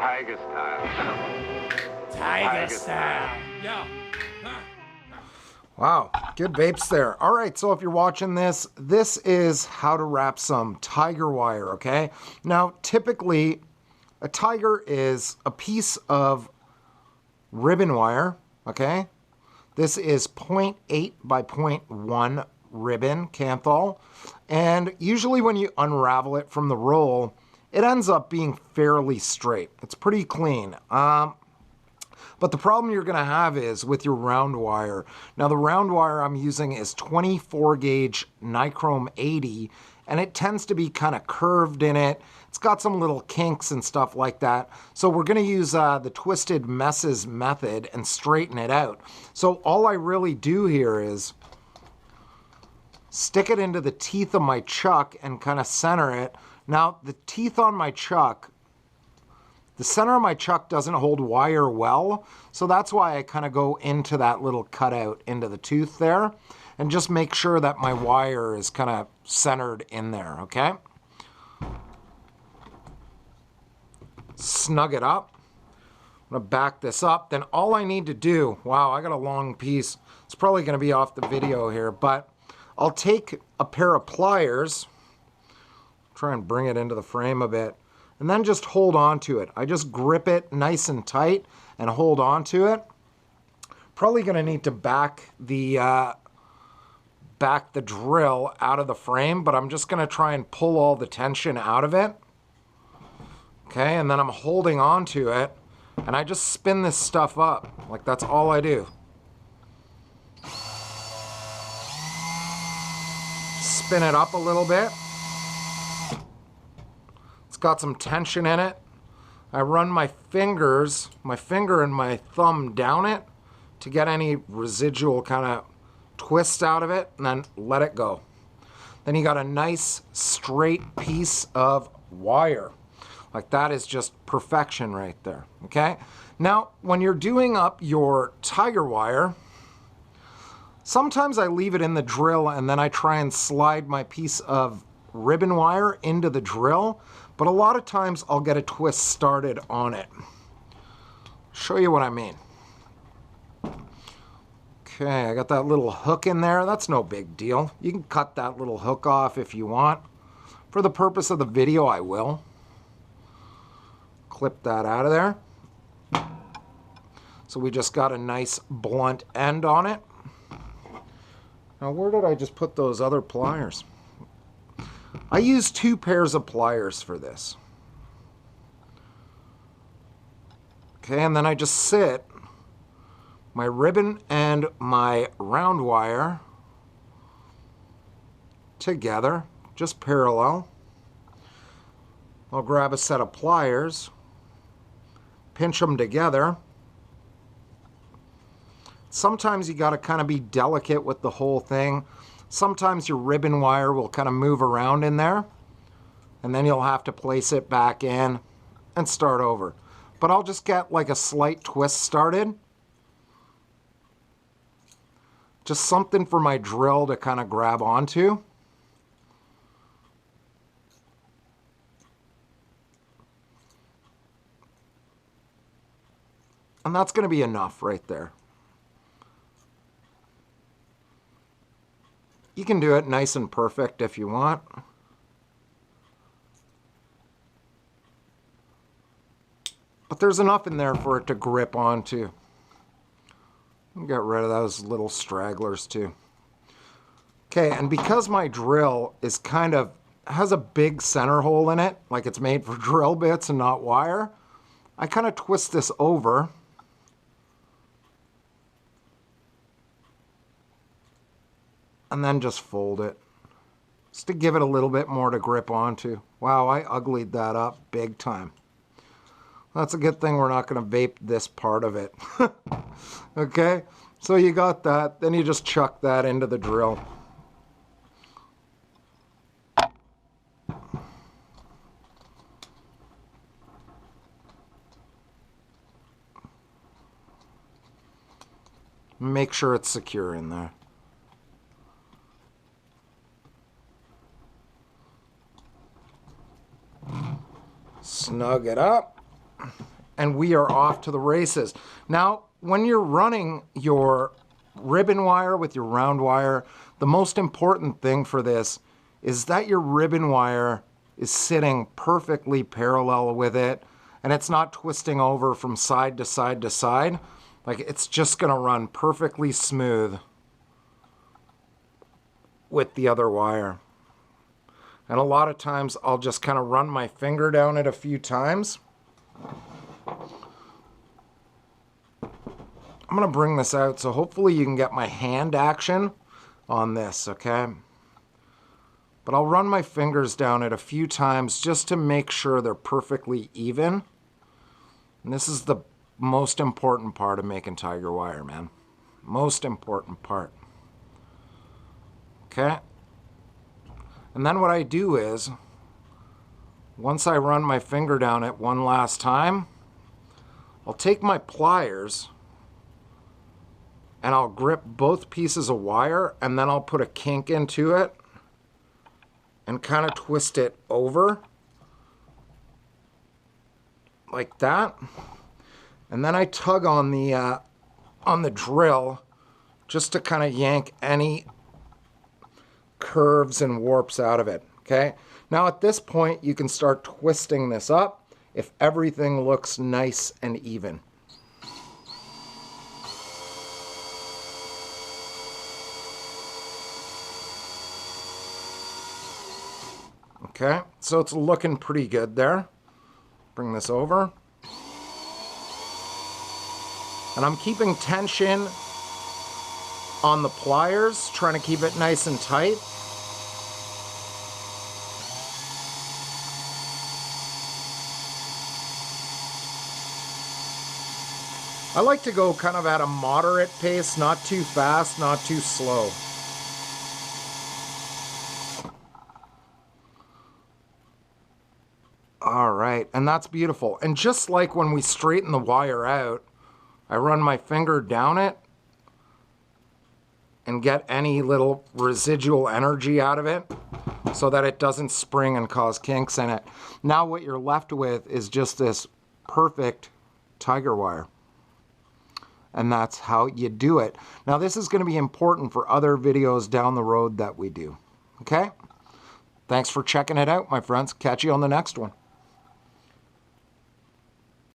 Tiger style. Tiger style. Yeah. Wow, good vapes there. All right, so if you're watching this, this is how to wrap some tiger wire, okay? Now, typically, a tiger is a piece of ribbon wire, okay? This is 0.8 by 0.1 ribbon kanthal. And usually when you unravel it from the roll, it ends up being fairly straight. It's pretty clean. But the problem you're gonna have is with your round wire. Now the round wire I'm using is 24 gauge nichrome 80, and it tends to be kind of curved in it. It's got some little kinks and stuff like that. So we're gonna use the twisted messes method and straighten it out. So all I really do here is stick it into the teeth of my chuck and kind of center it. Now the teeth on my chuck, the center of my chuck doesn't hold wire well, so that's why I kind of go into that little cutout into the tooth there and just make sure that my wire is kind of centered in there, okay? Snug it up. I'm gonna back this up. Then all I need to do, wow, I got a long piece. It's probably gonna be off the video here, but I'll take a pair of pliers, try and bring it into the frame a bit, and then just hold on to it. I just grip it nice and tight and hold on to it. Probably gonna need to back the drill out of the frame, but I'm just gonna try and pull all the tension out of it. Okay, and then I'm holding on to it, and I just spin this stuff up. Like, that's all I do. Spin it up a little bit. Got some tension in it. I run my finger and my thumb down it to get any residual kind of twist out of it, and then let it go. Then you got a nice straight piece of wire. Like, that is just perfection right there, okay? Now, when you're doing up your tiger wire, sometimes I leave it in the drill and then I try and slide my piece of ribbon wire into the drill, but a lot of times I'll get a twist started on it. Show you what I mean. Okay, I got that little hook in there. That's no big deal. You can cut that little hook off if you want. For the purpose of the video, I will. Clip that out of there. So we just got a nice blunt end on it. Now, where did I just put those other pliers? I use 2 pairs of pliers for this. Okay, and then I just sit my ribbon and my round wire together, just parallel. I'll grab a set of pliers, pinch them together. Sometimes you got to kind of be delicate with the whole thing. Sometimes your ribbon wire will kind of move around in there, and then you'll have to place it back in and start over. But I'll just get like a slight twist started. Just something for my drill to kind of grab onto. And that's going to be enough right there. You can do it nice and perfect if you want. But there's enough in there for it to grip onto. Get rid of those little stragglers too. Okay, and because my drill is kind of, has a big center hole in it, like it's made for drill bits and not wire, I kind of twist this over. And then just fold it, just to give it a little bit more to grip onto. Wow, I uglied that up big time. That's a good thing we're not going to vape this part of it. Okay, so you got that, then you just chuck that into the drill. Make sure it's secure in there. Snug it up. and we are off to the races. Now, when you're running your ribbon wire with your round wire, the most important thing for this is that your ribbon wire is sitting perfectly parallel with it, and it's not twisting over from side to side to side. Like, it's just gonna run perfectly smooth with the other wire. And a lot of times I'll just kind of run my finger down it a few times. I'm gonna bring this out so hopefully you can get my hand action on this, okay? But I'll run my fingers down it a few times just to make sure they're perfectly even. And this is the most important part of making tiger wire, man. Most important part. Okay? And then what I do is, once I run my finger down it one last time, I'll take my pliers and I'll grip both pieces of wire, and then I'll put a kink into it and kind of twist it over like that. And then I tug on the drill just to kind of yank any curves and warps out of it, okay? Now at this point, you can start twisting this up if everything looks nice and even. Okay, so it's looking pretty good there. Bring this over. And I'm keeping tension on the pliers, trying to keep it nice and tight. I like to go kind of at a moderate pace, not too fast, not too slow. All right, and that's beautiful. And just like when we straighten the wire out, I run my finger down it and get any little residual energy out of it so that it doesn't spring and cause kinks in it. Now what you're left with is just this perfect tiger wire. And that's how you do it. Now this is going to be important for other videos down the road that we do. Okay? Thanks for checking it out, my friends. Catch you on the next one.